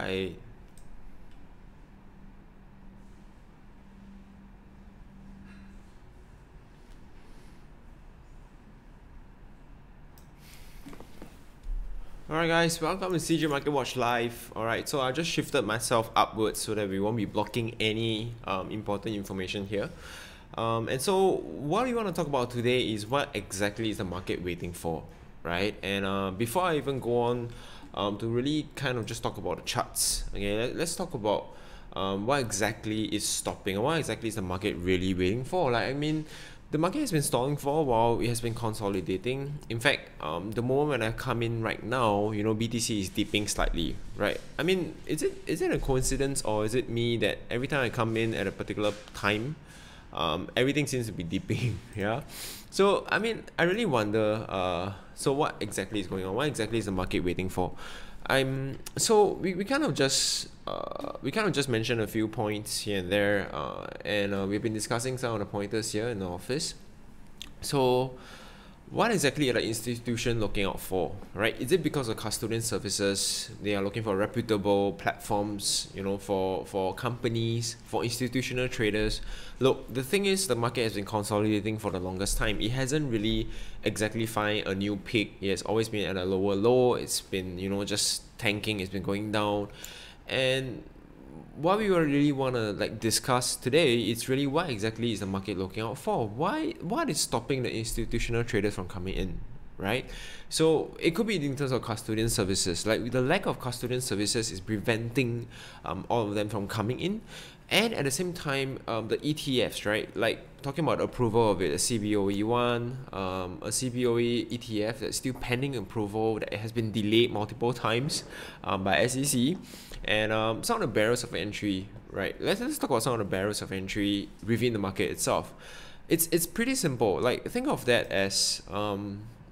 Bye. Alright guys, welcome to CJ Market Watch Live. Alright, so I just shifted myself upwards so that we won't be blocking any important information here. And so what we want to talk about today is what exactly is the market waiting for, right? And before I even go on to really kind of just talk about the charts, okay, let's talk about what exactly is stopping and what exactly is the market really waiting for. Like, I mean, the market has been stalling for a while. It has been consolidating. In fact, the moment when I come in right now, you know, BTC is dipping slightly, right? I mean, is it a coincidence, or is it me that every time I come in at a particular time, everything seems to be dipping? Yeah. So I mean, I really wonder. So what exactly is going on? What exactly is the market waiting for? So we kind of just mentioned a few points here and there, and we've been discussing some of the pointers here in the office. So what exactly are the institution looking out for, right? Is it because of custodian services? They are looking for reputable platforms, you know, for companies, for institutional traders. Look, the thing is, the market has been consolidating for the longest time. It hasn't really exactly find a new peak. It has always been at a lower low. It's been, you know, just tanking. It's been going down. And what we really want to discuss today is really what exactly is the market looking out for. What is stopping the institutional traders from coming in, right? So it could be in terms of custodian services. Like, the lack of custodian services is preventing all of them from coming in. And at the same time, the ETFs, right? Like, talking about approval of it, a CBOE one, a CBOE ETF that's still pending approval, that has been delayed multiple times by SEC. And some of the barriers of entry, right? Let's talk about some of the barriers of entry within the market itself. It's pretty simple. Like, think of that as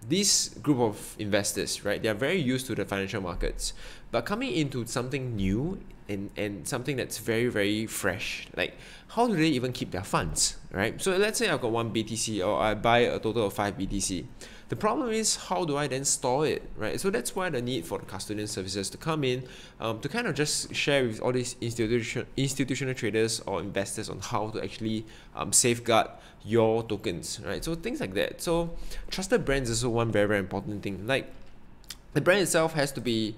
this group of investors, right? They are very used to the financial markets, but coming into something new and something that's very, very fresh, like, how do they even keep their funds, right? So let's say I've got one BTC, or I buy a total of 5 BTC. The problem is, how do I then store it, right? So that's why the need for the custodian services to come in, to kind of just share with all these institutional traders or investors on how to actually safeguard your tokens, right? So things like that. So trusted brands is also one very, very important thing. Like, the brand itself has to be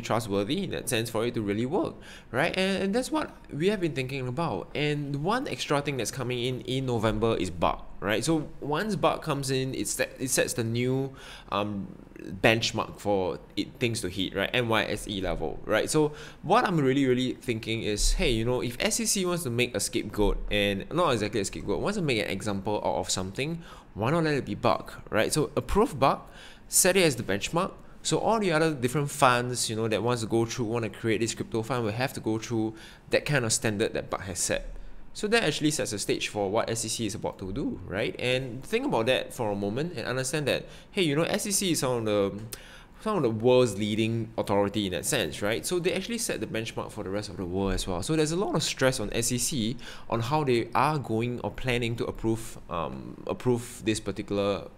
trustworthy in that sense for it to really work, right? And that's what we have been thinking about. And one extra thing that's coming in November is BUC, right? So once BUC comes in, it sets the new benchmark for things to hit, right? NYSE level, right? So what I'm really thinking is, hey, you know, if SEC wants to make a scapegoat, and not exactly a scapegoat, wants to make an example out of something, why not let it be BUC, right? So approve BUC, set it as the benchmark. So all the other different funds, you know, that want to create this crypto fund will have to go through that kind of standard that BUC has set. So that actually sets a stage for what SEC is about to do, right? And think about that for a moment and understand that, hey, you know, SEC is some of the world's leading authority in that sense, right? So they actually set the benchmark for the rest of the world as well. So there's a lot of stress on SEC on how they are going or planning to approve this particular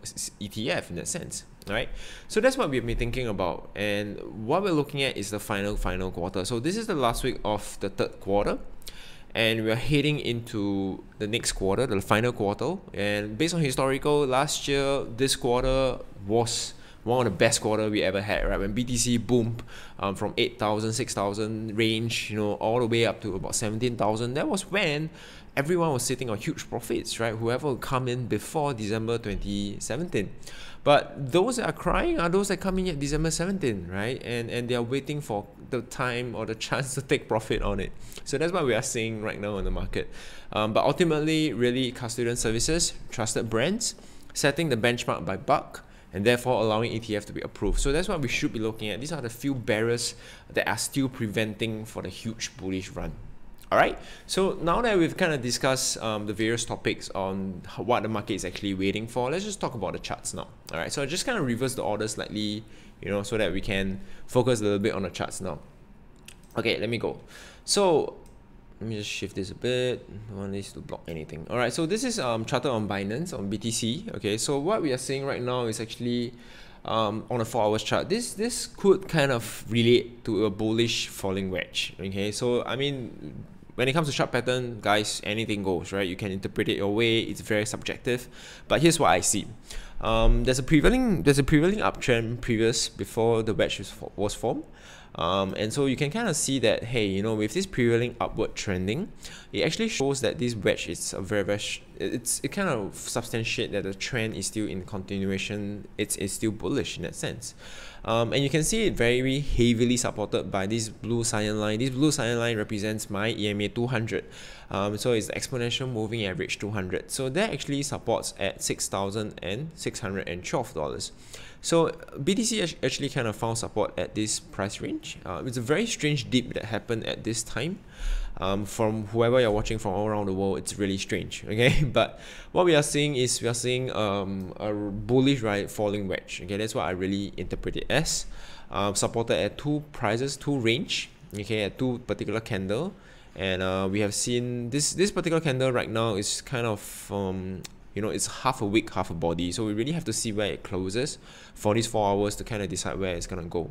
ETF in that sense, right? So that's what we've been thinking about, and what we're looking at is the final quarter. So this is the last week of the third quarter, and we're heading into the next quarter, the final quarter. And based on historical, last year this quarter was one of the best quarter we ever had, right? When BTC boomed from 8,000, 6,000 range, you know, all the way up to about 17,000. That was when everyone was sitting on huge profits, right? Whoever would come in before December 2017. But those that are crying are those that come in at December 17, right? And they are waiting for the time or the chance to take profit on it. So that's what we are seeing right now in the market. But ultimately, really, custodian services, trusted brands, setting the benchmark by BUC, and therefore allowing ETF to be approved. So that's what we should be looking at. These are the few barriers that are still preventing for the huge bullish run. All right, so now that we've kind of discussed the various topics on what the market is actually waiting for, let's just talk about the charts now. All right, so I just kind of reverse the order slightly, you know, so that we can focus a little bit on the charts now. Okay, let me go. So let me just shift this a bit. I want this to block anything. All right, so this is charted on Binance on BTC. Okay, so what we are seeing right now is actually on a 4 hours chart, this could kind of relate to a bullish falling wedge. Okay, so I mean, when it comes to chart pattern, guys, anything goes, right? You can interpret it your way. It's very subjective, but here's what I see. There's a prevailing uptrend before the wedge was formed. And so you can kind of see that, hey, you know, with this prevailing upward trending, it actually shows that this wedge is a it kind of substantiates that the trend is still in continuation. It's still bullish in that sense. And you can see it very heavily supported by this blue cyan line. This blue cyan line represents my EMA 200. So it's the exponential moving average 200. So that actually supports at $6,612. So BTC actually kind of found support at this price range. It's a very strange dip that happened at this time. From whoever you're watching from all around the world, it's really strange. Okay, but what we are seeing is a bullish falling wedge. Okay, that's what I really interpret it as. Supported at two range. Okay, at two particular candle, and we have seen this particular candle right now is kind of you know, it's half a wick, half a body. So we really have to see where it closes for these 4 hours to kind of decide where it's gonna go.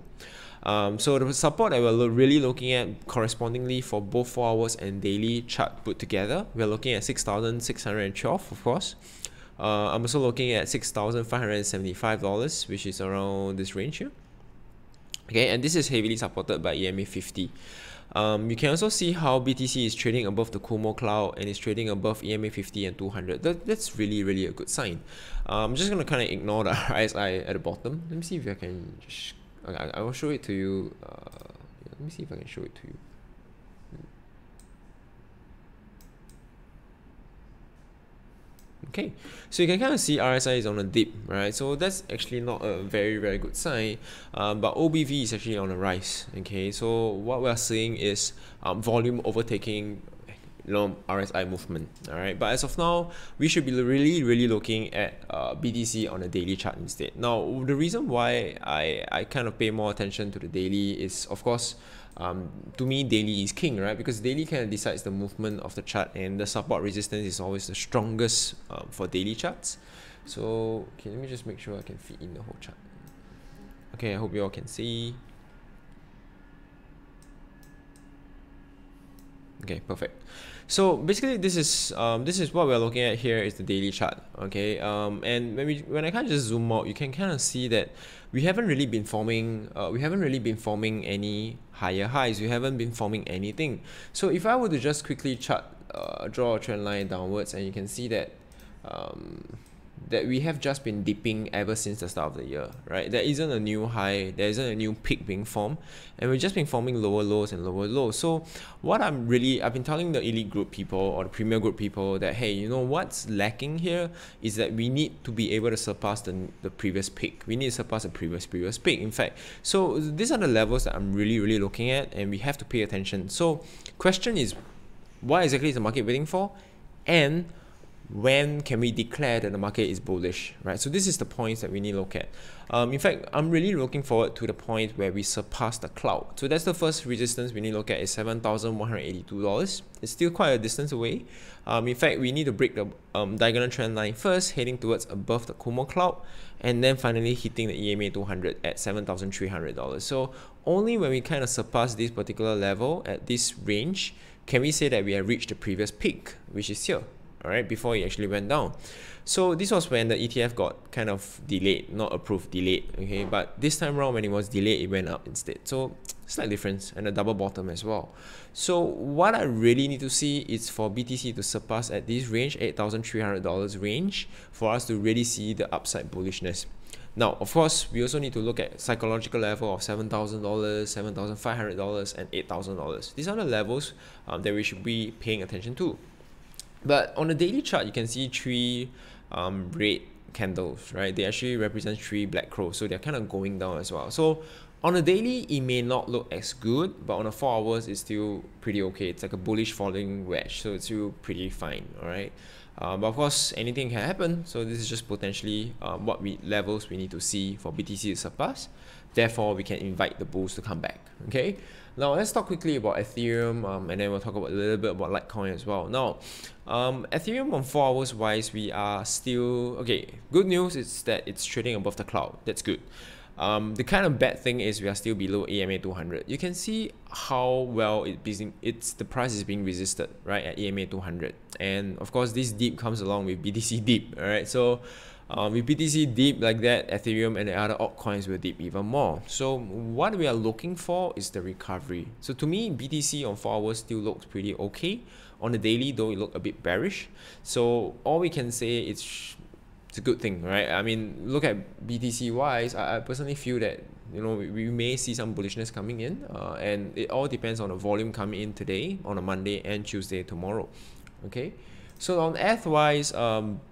So the support that we're really looking at correspondingly for both 4 hours and daily chart put together, we're looking at 6,612, of course. I'm also looking at $6,575, which is around this range here. Okay, and this is heavily supported by EMA 50. You can also see how BTC is trading above the Kumo cloud and is trading above EMA 50 and 200. That's really a good sign. I'm just gonna kind of ignore the RSI at the bottom. Let me see if I can just, I will show it to you. Let me see if I can show it to you. Okay, so you can kind of see RSI is on a dip, right? So that's actually not a very good sign, but OBV is actually on a rise. Okay, so what we're seeing is volume overtaking, you know, RSI movement. All right, but as of now, we should be really looking at BTC on a daily chart instead. Now, the reason why I kind of pay more attention to the daily is, of course, to me, daily is king, right? Because daily kind of decides the movement of the chart, and the support resistance is always the strongest for daily charts. So okay, let me just make sure I can fit in the whole chart. Okay, I hope you all can see. Okay, perfect. So basically, this is what we're looking at here is the daily chart. Okay, and when I kind of just zoom out, you can kind of see that we haven't really been forming any higher highs. We haven't been forming anything. So if I were to just quickly draw a trend line downwards, and you can see that that we have just been dipping ever since the start of the year, right? There isn't a new high, there isn't a new peak being formed, and we've just been forming lower lows and lower lows. So what I've been telling the elite group people or the premier group people that, hey, you know what's lacking here is that we need to be able to surpass the previous peak. We need to surpass the previous peak, in fact. So these are the levels that I'm really looking at, and we have to pay attention. So question is, what exactly is the market waiting for? And when can we declare that the market is bullish, right? So this is the points that we need to look at. In fact, I'm really looking forward to the point where we surpass the cloud. So that's the first resistance we need to look at, is $7,182. It's still quite a distance away. In fact, we need to break the diagonal trend line first, heading towards above the Kumo cloud, and then finally hitting the EMA 200 at $7,300. So only when we kind of surpass this particular level at this range can we say that we have reached the previous peak, which is here. All right, before it actually went down. So this was when the ETF got kind of delayed, not approved, delayed. Okay, but this time around when it was delayed, it went up instead. So slight difference, and a double bottom as well. So what I really need to see is for BTC to surpass at this range, $8,300 range, for us to really see the upside bullishness. Now, of course, we also need to look at psychological level of $7,000, $7,500, and $8,000. These are the levels that we should be paying attention to. But on the daily chart, you can see three red candles, right? They actually represent three black crows, so they're kind of going down as well. So on a daily, it may not look as good, but on a 4 hours, it's still pretty okay. It's like a bullish falling wedge, so it's still pretty fine, all right? But of course, anything can happen. So this is just potentially what levels we need to see for BTC to surpass. therefore we can invite the bulls to come back. Okay, now let's talk quickly about Ethereum, and then we'll talk about a little bit about Litecoin as well. Now, Ethereum on 4 hours wise, we are still okay. Good news is that it's trading above the cloud. That's good. The kind of bad thing is we are still below EMA 200. You can see how well the price is being resisted, right, at EMA 200. And of course, this dip comes along with BTC dip, all right? So with BTC dip like that, Ethereum and the other altcoins will dip even more. So what we are looking for is the recovery. So to me, BTC on 4 hours still looks pretty okay. On the daily, though, it looked a bit bearish. So all we can say is it's a good thing, right? I mean, look at BTC wise, I personally feel that, you know, we may see some bullishness coming in, and it all depends on the volume coming in today, on a Monday and Tuesday tomorrow. Okay, so on ETH wise,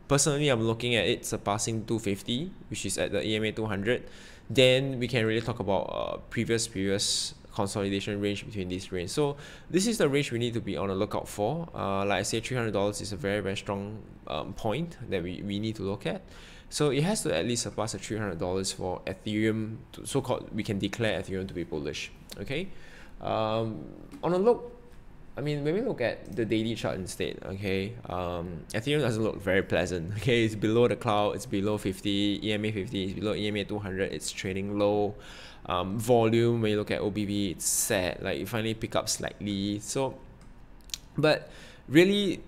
personally I'm looking at it surpassing 250, which is at the EMA 200. Then we can really talk about previous consolidation range between this range. So this is the range we need to be on the lookout for. Like I say, $300 is a very strong point that we need to look at. So it has to at least surpass the $300 for Ethereum to, so-called, we can declare Ethereum to be bullish. Okay, on a look, I mean, when we look at the daily chart instead, okay, Ethereum doesn't look very pleasant. Okay, it's below the cloud, it's below 50, EMA 50, it's below EMA 200, it's trading low. Volume, when you look at OBV, it's sad, like you finally pick up slightly. So, but really,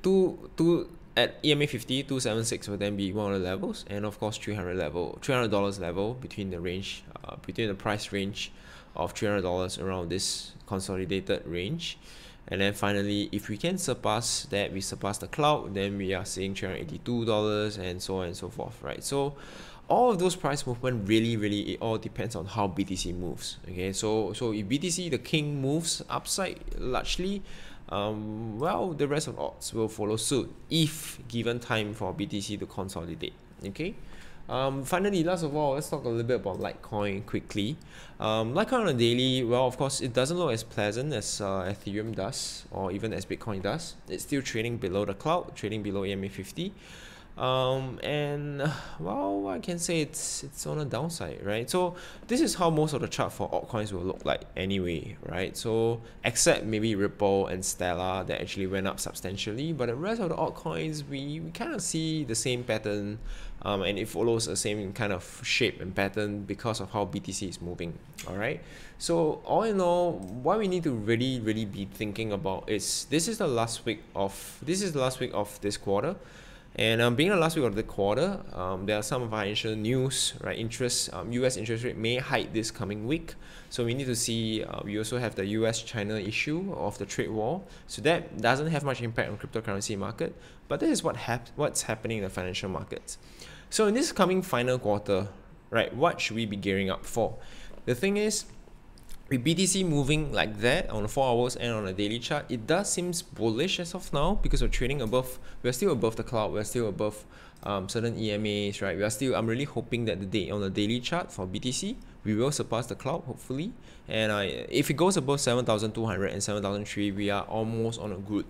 at EMA 50, 276 will then be one of the levels, and of course $300 level between the range, between the price range of $300 around this consolidated range. And then finally, if we can surpass that, we surpass the cloud, then we are seeing $382 and so on and so forth, right? So all of those price movement really it all depends on how BTC moves. Okay, so if BTC the king moves upside largely, well, the rest of odds will follow suit if given time for BTC to consolidate. Okay, finally, last of all, let's talk a little bit about Litecoin quickly. Litecoin on a daily, well, of course, it doesn't look as pleasant as Ethereum does, or even as Bitcoin does. It's still trading below the cloud, trading below EMA 50. And well, I can say it's on a downside, right? So this is how most of the chart for altcoins will look like anyway, right? So except maybe Ripple and Stellar that actually went up substantially, but the rest of the altcoins, we kind of see the same pattern, and it follows the same kind of shape and pattern because of how BTC is moving. All right, so all in all, what we need to really be thinking about is this is the last week of this quarter. And being the last week of the quarter, there are some financial news, right? US interest rate may hike this coming week. So we need to see, we also have the US-China issue of the trade war. So that doesn't have much impact on cryptocurrency market, but this is what's happening in the financial markets. So in this coming final quarter, right, what should we be gearing up for? The thing is, with BTC moving like that on the 4 hours and on a daily chart, it does seem bullish as of now because we're trading above, we're still above the cloud, we're still above certain EMAs, right? I'm really hoping that on the daily chart for BTC, we will surpass the cloud, hopefully. And if it goes above 7,200 and 7,003, we are almost on a good,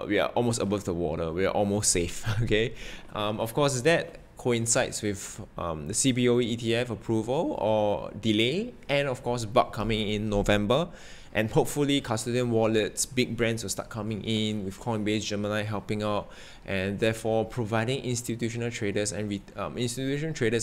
we are almost above the water, we are almost safe, okay? Of course, that coincides with the CBOE ETF approval or delay, and of course bug coming in November, and hopefully custodian wallets, big brands will start coming in with Coinbase, Gemini helping out, and therefore providing institutional traders and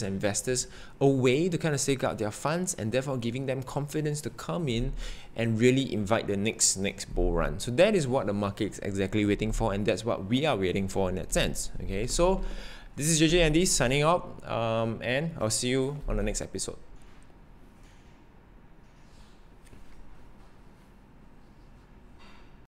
investors a way to kind of safeguard their funds, and therefore giving them confidence to come in and really invite the next bull run. So that is what the market is exactly waiting for, and that's what we are waiting for in that sense. Okay, so this is JJ Andy signing out, and I'll see you on the next episode.